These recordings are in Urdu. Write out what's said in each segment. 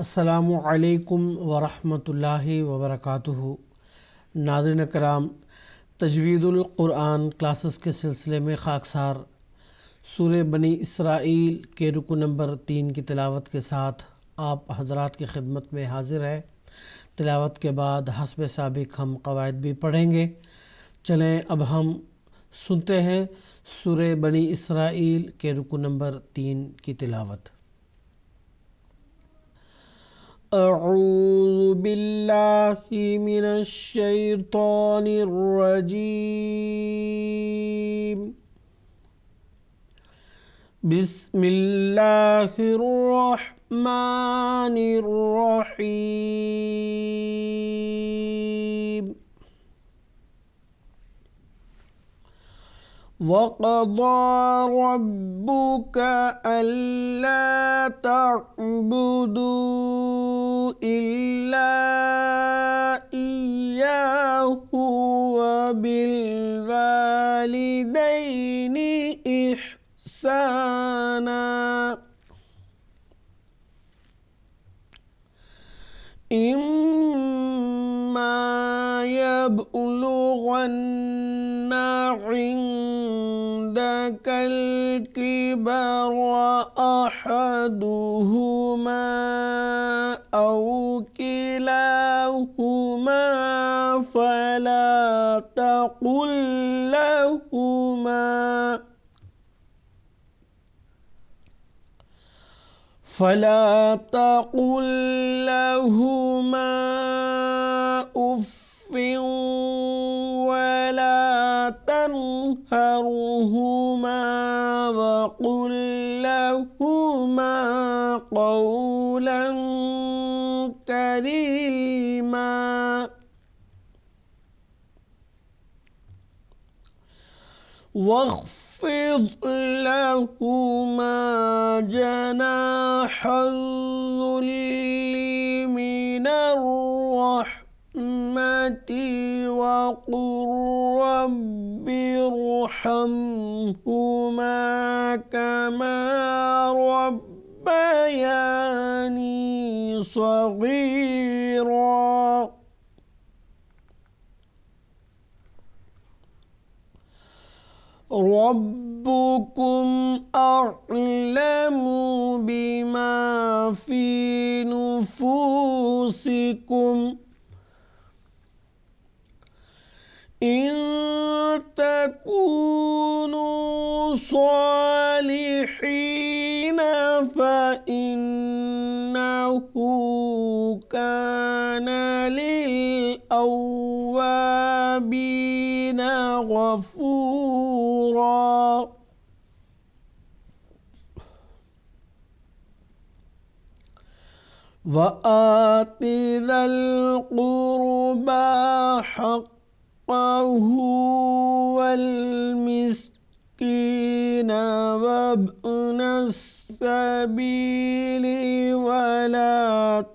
السلام علیکم ورحمۃ اللہ وبرکاتہ۔ ناظرین کرام، تجوید القرآن کلاسز کے سلسلے میں خاکسار سورہ بنی اسرائیل کے رکو نمبر 3 کی تلاوت کے ساتھ آپ حضرات کی خدمت میں حاضر ہے۔ تلاوت کے بعد حسب سابق ہم قواعد بھی پڑھیں گے۔ چلیں اب ہم سنتے ہیں سورہ بنی اسرائیل کے رکو نمبر 3 کی تلاوت۔ اعوذ باللہ من الشیطان الرجیم، بسم اللہ الرحمن الرحیم۔ وَقَضَىٰ رَبُّكَ أَلَّا تَعْبُدُوا إِلَّا إِيَّاهُ وَبِالْوَالِدَيْنِ إِحْسَانًا، إِمَّا يَبْلُغَنَّ عندك الكبر أحدهما أو كلاهما فلا تقل لهما أف ولا تنهرهما وقل لهما قولا كريما، واخفض لهما جناح الذل من الرحمة وقل رب ارحمهما كما ربياني صغيرا، ربكم أعلم بما في نفوسكم، إن تكونوا صالحين فإنه كان للأوابين غفورا، وآت ذا القربى حقه والمسكين وابن السبيل ولا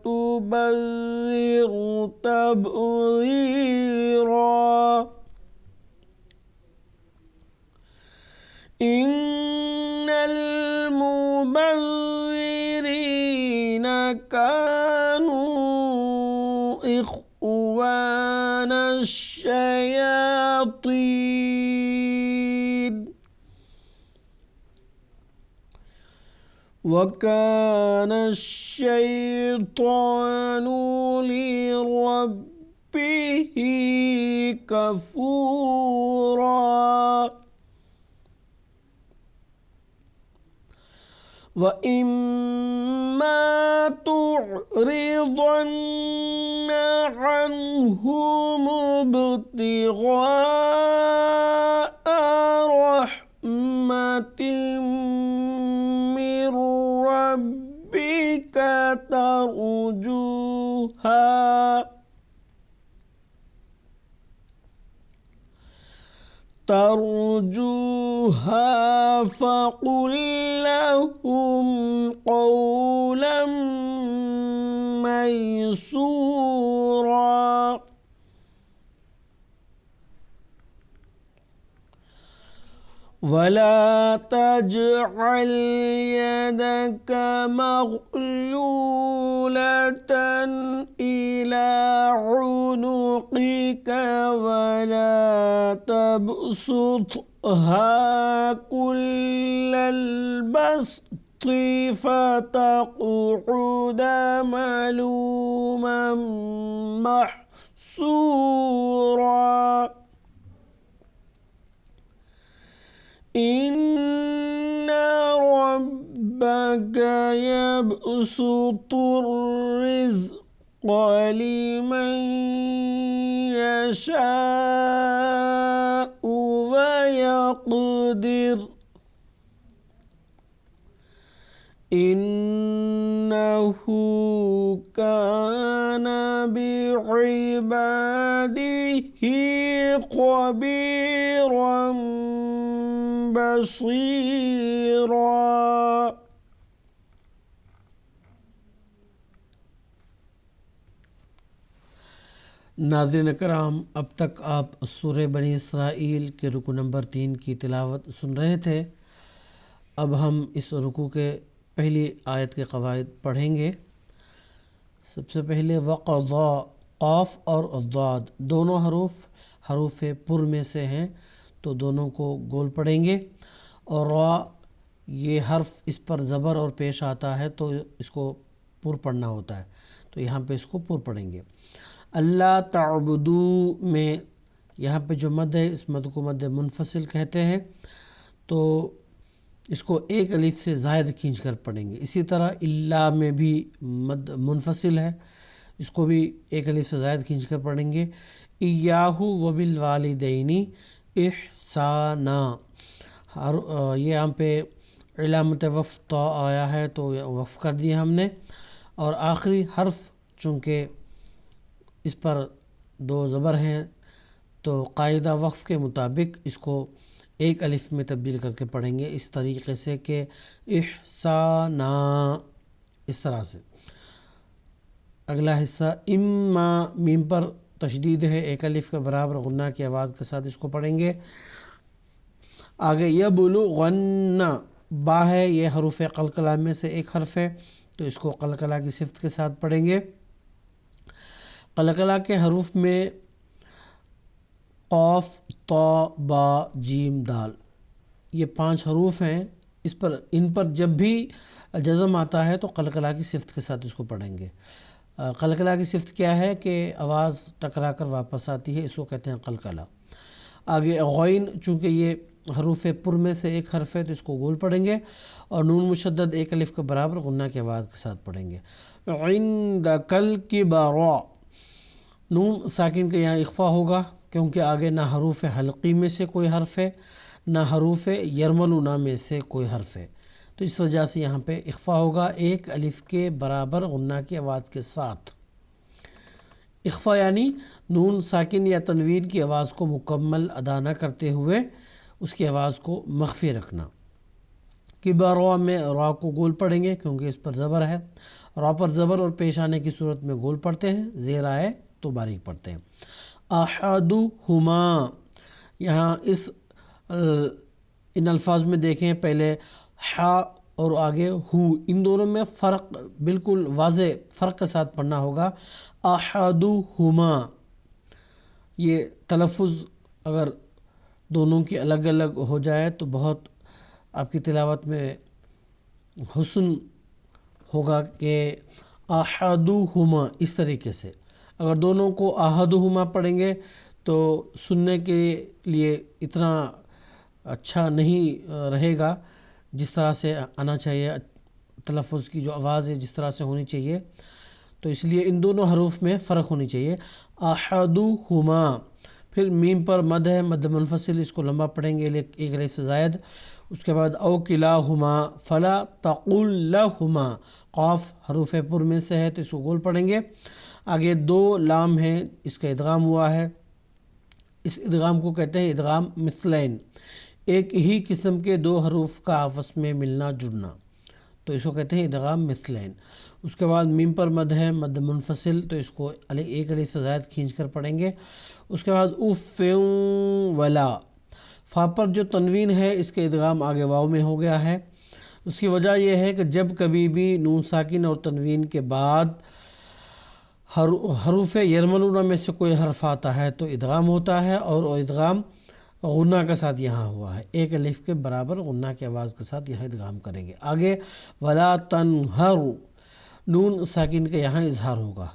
تبذر تبذيرا، إن المبذرين كانوا إخوان الشياطين، وكان الشيطان لربه كفورا، وإما تعرضن عنهم ابتغاء رحمة من ربك ترجوها فقل لهم قولا ميسورا، ولا تجعل يدك مغلولة إلى عنقك ولا تبسطها كل البسط فتقعد ملوما محسورا إن ربك يبسط الرزق لمن يشاء ويقدر إنه كان بعباده خبيرا بصيرا۔ ناظرین کرام، اب تک آپ سورہ بنی اسرائیل کے رکوع نمبر 3 کی تلاوت سن رہے تھے۔ اب ہم اس رکوع کے پہلی آیت کے قواعد پڑھیں گے۔ سب سے پہلے وقضا، قاف اور ضاد دونوں حروف پر میں سے ہیں، تو دونوں کو گول پڑھیں گے، اور را یہ حرف اس پر زبر اور پیش آتا ہے تو اس کو پر پڑھنا ہوتا ہے، تو یہاں پہ اس کو پر پڑھیں گے۔ اللہ تعبدو میں یہاں پہ جو مد ہے، اس مد کو مد منفصل کہتے ہیں، تو اس کو ایک الف سے زائد کھینچ کر پڑھیں گے۔ اسی طرح اللہ میں بھی مد منفصل ہے، اس کو بھی ایک الف سے زائد کھینچ کر پڑھیں گے۔ ایاہ وبالوالدین احسانا، یہ یہاں پہ علامت وقف تا آیا ہے تو وقف کر دیا ہم نے، اور آخری حرف چونکہ اس پر دو زبر ہیں تو قاعدہ وقف کے مطابق اس کو ایک الف میں تبدیل کر کے پڑھیں گے، اس طریقے سے کہ احسانا، اس طرح سے۔ اگلا حصہ اما، میم پر تشدید ہے، ایک الف کے برابر غنہ کی آواز کے ساتھ اس کو پڑھیں گے۔ آگے یبلغن، با ہے، یہ حروف قلقلہ میں سے ایک حرف ہے تو اس کو قلقلہ کی صفت کے ساتھ پڑھیں گے۔ قلقلہ کے حروف میں قاف، طا، با، جیم، دال، یہ 5 حروف ہیں، ان پر جب بھی جزم آتا ہے تو قلقلہ کی صفت کے ساتھ اس کو پڑھیں گے۔ قلقلہ کی صفت کیا ہے کہ آواز ٹکرا کر واپس آتی ہے، اس کو کہتے ہیں قلقلہ۔ آگے غین، چونکہ یہ حروف پر میں سے ایک حرف ہے تو اس کو گول پڑھیں گے، اور نون مشدد ایک الف کے برابر غنہ کی آواز کے ساتھ پڑھیں گے۔ عندک الکبر، نون ساکن کا یہاں اخفا ہوگا کیونکہ آگے نہ حروف حلقی میں سے کوئی حرف ہے، نہ حروف یرملونا میں سے کوئی حرف ہے، تو اس وجہ سے یہاں پہ اخفا ہوگا ایک الف کے برابر غنہ کی آواز کے ساتھ۔ اخفا یعنی نون ساکن یا تنوین کی آواز کو مکمل ادا نہ کرتے ہوئے اس کی آواز کو مخفی رکھنا۔ کباروا میں را کو گول پڑھیں گے کیونکہ اس پر زبر ہے، را پر زبر اور پیش آنے کی صورت میں گول پڑھتے ہیں، زیر آئے تو باریک پڑھتے ہیں۔ احدہما، یہاں ان الفاظ میں دیکھیں، پہلے ہا اور آگے ہو، ان دونوں میں فرق بالکل واضح فرق کے ساتھ پڑھنا ہوگا۔ احدہما، یہ تلفظ اگر دونوں کی الگ الگ ہو جائے تو بہت آپ کی تلاوت میں حسن ہوگا کہ احدہما اس طریقے سے۔ اگر دونوں کو احدہما پڑھیں گے تو سننے کے لیے اتنا اچھا نہیں رہے گا جس طرح سے آنا چاہیے، تلفظ کی جو آواز ہے جس طرح سے ہونی چاہیے، تو اس لیے ان دونوں حروف میں فرق ہونی چاہیے۔ احدہما، پھر میم پر مد ہے، مد منفصل، اس کو لمبا پڑھیں گے ایک الف سے زائد۔ اس کے بعد او کلاہما فلا تقل لہما، قاف حروف پر میں سے ہے تو اس کو گول پڑھیں گے۔ آگے 2 لام ہیں، اس کا ادغام ہوا ہے، اس ادغام کو کہتے ہیں ادغام مثلین، ایک ہی قسم کے 2 حروف کا آپس میں ملنا جڑنا، تو اس کو کہتے ہیں ادغام مثلین۔ اس کے بعد میم پر مد ہے، مد منفصل، تو اس کو ایک الف سے زائد کھینچ کر پڑھیں گے۔ اس کے بعد اف ولا، فا پر جو تنوین ہے اس کے ادغام آگے واو میں ہو گیا ہے۔ اس کی وجہ یہ ہے کہ جب کبھی بھی نون ساکن اور تنوین کے بعد حروف یرملون میں سے کوئی حرف آتا ہے تو ادغام ہوتا ہے، اور وہ ادغام غنہ کے ساتھ یہاں ہوا ہے، ایک الف کے برابر غنہ کی آواز کے ساتھ یہاں ادغام کریں گے۔ آگے ولا تنہر، نون ساکن کا یہاں اظہار ہوگا۔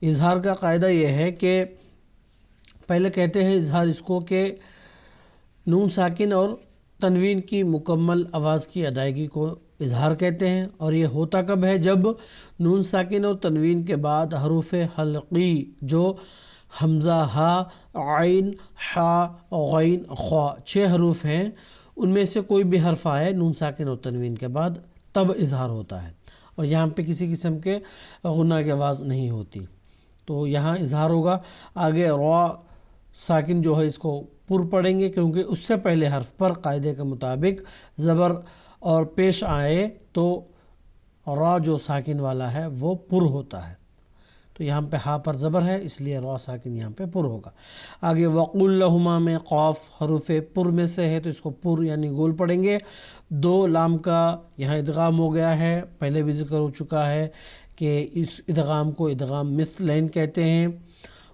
اظہار کا قاعدہ یہ ہے کہ پہلے کہتے ہیں اظہار اس کو کہ نون ساکن اور تنوین کی مکمل آواز کی ادائیگی کو اظہار کہتے ہیں، اور یہ ہوتا کب ہے؟ جب نون ساکن اور تنوین کے بعد حروف حلقی جو حمزہ، ہا، عین، حا، غین، خا 6 حروف ہیں، ان میں سے کوئی بھی حرف آئے نون ساکن اور تنوین کے بعد تب اظہار ہوتا ہے، اور یہاں پہ کسی قسم کے غنہ کی آواز نہیں ہوتی، تو یہاں اظہار ہوگا۔ آگے را ساکن جو ہے اس کو پر پڑھیں گے، کیونکہ اس سے پہلے حرف پر قاعدے کے مطابق زبر اور پیش آئے تو را جو ساکن والا ہے وہ پر ہوتا ہے، تو یہاں پہ ہا پر زبر ہے اس لیے را ساکن یہاں پہ پر ہوگا۔ آگے وقل لہما میں قاف حروف پر میں سے ہے تو اس کو پر یعنی گول پڑھیں گے۔ 2 لام کا یہاں ادغام ہو گیا ہے، پہلے بھی ذکر ہو چکا ہے کہ اس ادغام کو ادغام مثلین کہتے ہیں۔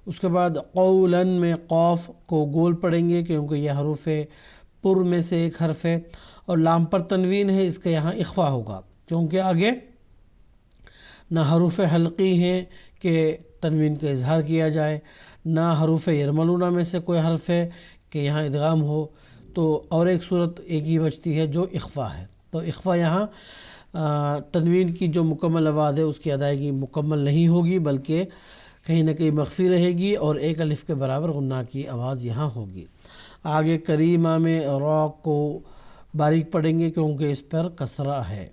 اس کے بعد قولن میں قاف کو گول پڑھیں گے کیونکہ یہ حروف پر میں سے ایک حرف ہے، اور لام پر تنوین ہے اس کا یہاں اخفا ہوگا، کیونکہ آگے نہ حروف حلقی ہیں کہ تنوین کا اظہار کیا جائے، نہ حروف یرملونہ میں سے کوئی حرف ہے کہ یہاں ادغام ہو، تو اور ایک صورت ایک ہی بچتی ہے جو اخفا ہے، تو اخفا یہاں تنوین کی جو مکمل آواز ہے اس کی ادائیگی مکمل نہیں ہوگی، بلکہ کہیں نہ کہیں مخفی رہے گی، اور ایک الف کے برابر غنہ کی آواز یہاں ہوگی۔ آگے کریمہ میں را کو باریک پڑھیں گے کیونکہ اس پر کسرہ ہے،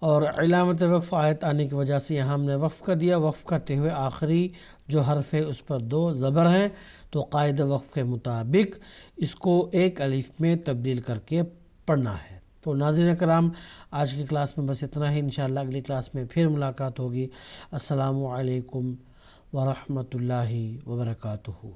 اور علامت وقف آیت آنے کی وجہ سے یہاں ہم نے وقف کر دیا۔ وقف کرتے ہوئے آخری جو حرف ہے اس پر 2 زبر ہیں، تو قاعدہ وقف کے مطابق اس کو ایک الف میں تبدیل کر کے پڑھنا ہے۔ تو ناظرین کرام، آج کی کلاس میں بس اتنا ہی، انشاءاللہ اگلی کلاس میں پھر ملاقات ہوگی۔ السلام علیکم ورحمۃ اللہ وبرکاتہ۔